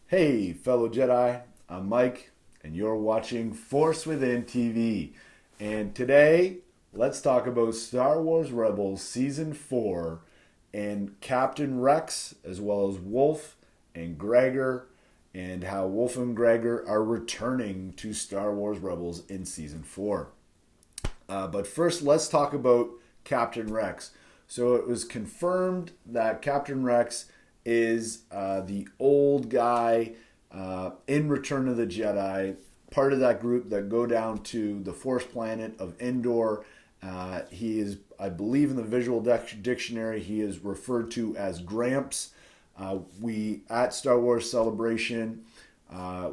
Hey, fellow Jedi, I'm Mike, and you're watching Force Within TV. And today, let's talk about Star Wars Rebels Season 4 and Captain Rex, as well as Wolffe and Gregor, and how Wolffe and Gregor are returning to Star Wars Rebels in Season 4. But first, let's talk about Captain Rex. So it was confirmed that Captain Rex is the old guy in Return of the Jedi, part of that group that go down to the Force planet of Endor. He is, I believe, in the visual dictionary, he is referred to as Gramps. We at Star Wars Celebration,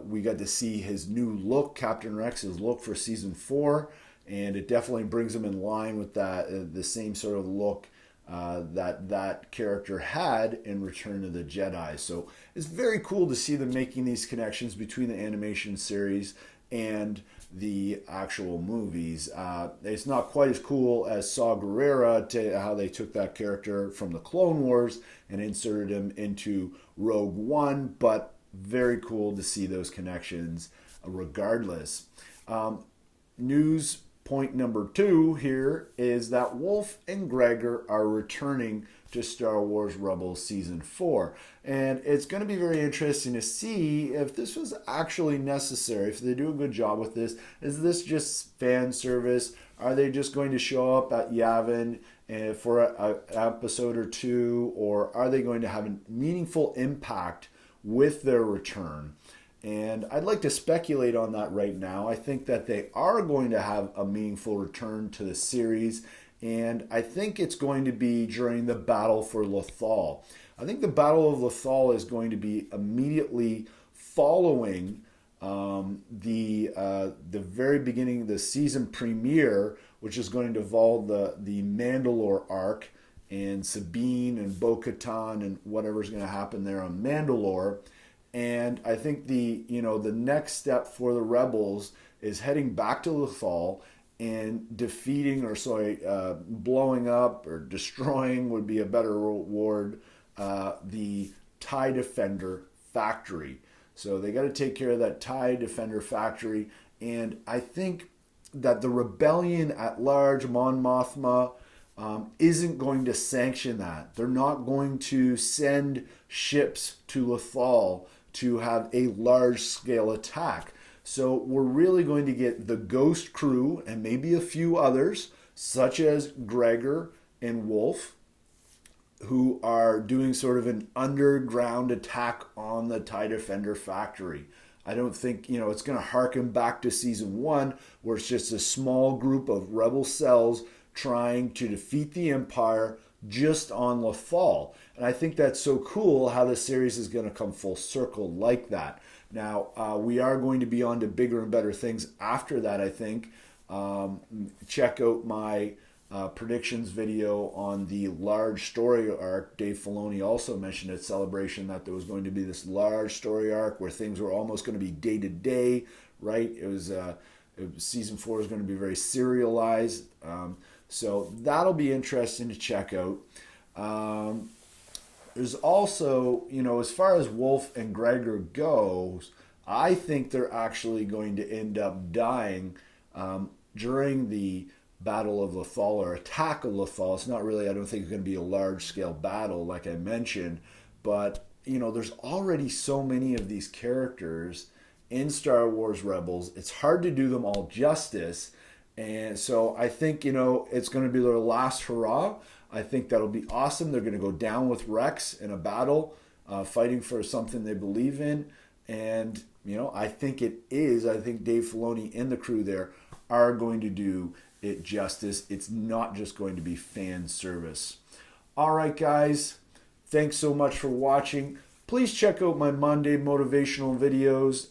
we got to see his new look, Captain Rex's look for season 4, and it definitely brings him in line with that the same sort of look that character had in Return of the Jedi. So it's very cool to see them making these connections between the animation series and the actual movies. It's not quite as cool as Saw Gerrera, to how they took that character from the Clone Wars and inserted him into Rogue One, but very cool to see those connections regardless. News point number 2 here is that Wolffe and Gregor are returning to Star Wars Rebels Season 4. And it's going to be very interesting to see if this was actually necessary, if they do a good job with this. Is this just fan service? Are they just going to show up at Yavin for an episode or two? Or are they going to have a meaningful impact with their return? And I'd like to speculate on that right now. I think that they are going to have a meaningful return to the series, and I think it's going to be during the Battle for Lothal. I think the Battle of Lothal is going to be immediately following the very beginning, the season premiere, which is going to involve the Mandalore arc and Sabine and Bo-Katan and whatever's going to happen there on Mandalore. And I think the next step for the Rebels is heading back to Lothal and defeating, or blowing up or destroying would be a better word, the TIE Defender factory. So they got to take care of that TIE Defender factory, and I think that the rebellion at large, Mon Mothma, isn't going to sanction that. They're not going to send ships to Lothal to have a large-scale attack. So we're really going to get the Ghost crew and maybe a few others, such as Gregor and Wolffe, who are doing sort of an underground attack on the TIE Defender factory. I don't think, it's going to harken back to season 1, where it's just a small group of rebel cells trying to defeat the Empire just on Lothal. And I think that's so cool how the series is going to come full circle like that. Now, we are going to be on to bigger and better things after that, I think. Check out my predictions video on the large story arc. Dave Filoni also mentioned at Celebration that there was going to be this large story arc where things were almost going to be day to day, right? Season 4 is going to be very serialized. So that'll be interesting to check out. There's also, as far as Wolffe and Gregor goes, I think they're actually going to end up dying during the Battle of Lothal, or attack of Lothal. It's not really, I don't think it's going to be a large-scale battle like I mentioned, but, there's already so many of these characters in Star Wars Rebels. It's hard to do them all justice. And so I think, it's going to be their last hurrah. I think that'll be awesome. They're going to go down with Rex in a battle, fighting for something they believe in. And, I think it is. I think Dave Filoni and the crew there are going to do it justice. It's not just going to be fan service. All right, guys. Thanks so much for watching. Please check out my Monday motivational videos.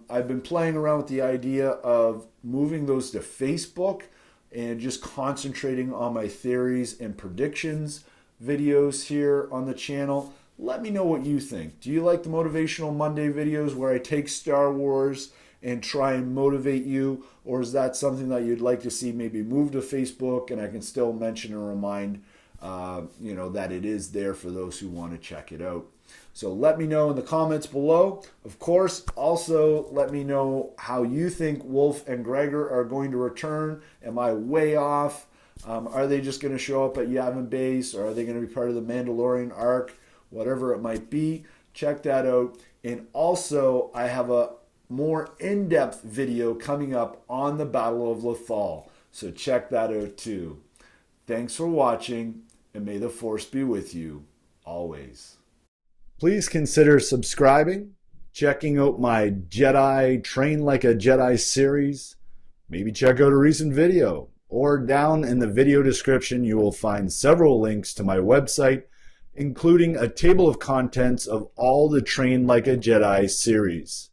I've been playing around with the idea of moving those to Facebook and just concentrating on my theories and predictions videos here on the channel. Let me know what you think. Do you like the motivational Monday videos where I take Star Wars and try and motivate you? Or is that something that you'd like to see maybe move to Facebook, and I can still mention and remind that it is there for those who want to check it out? So let me know in the comments below. Of course, also let me know how you think Wolffe and Gregor are going to return. Am I way off? Are they just going to show up at Yavin Base, or are they going to be part of the Mandalorian arc? Whatever it might be, check that out. And also, I have a more in-depth video coming up on the Battle of Lothal. So check that out too. Thanks for watching, and may the Force be with you always. Please consider subscribing, checking out my Jedi Train Like a Jedi series. Maybe check out a recent video, or down in the video description you will find several links to my website, including a table of contents of all the Train Like a Jedi series.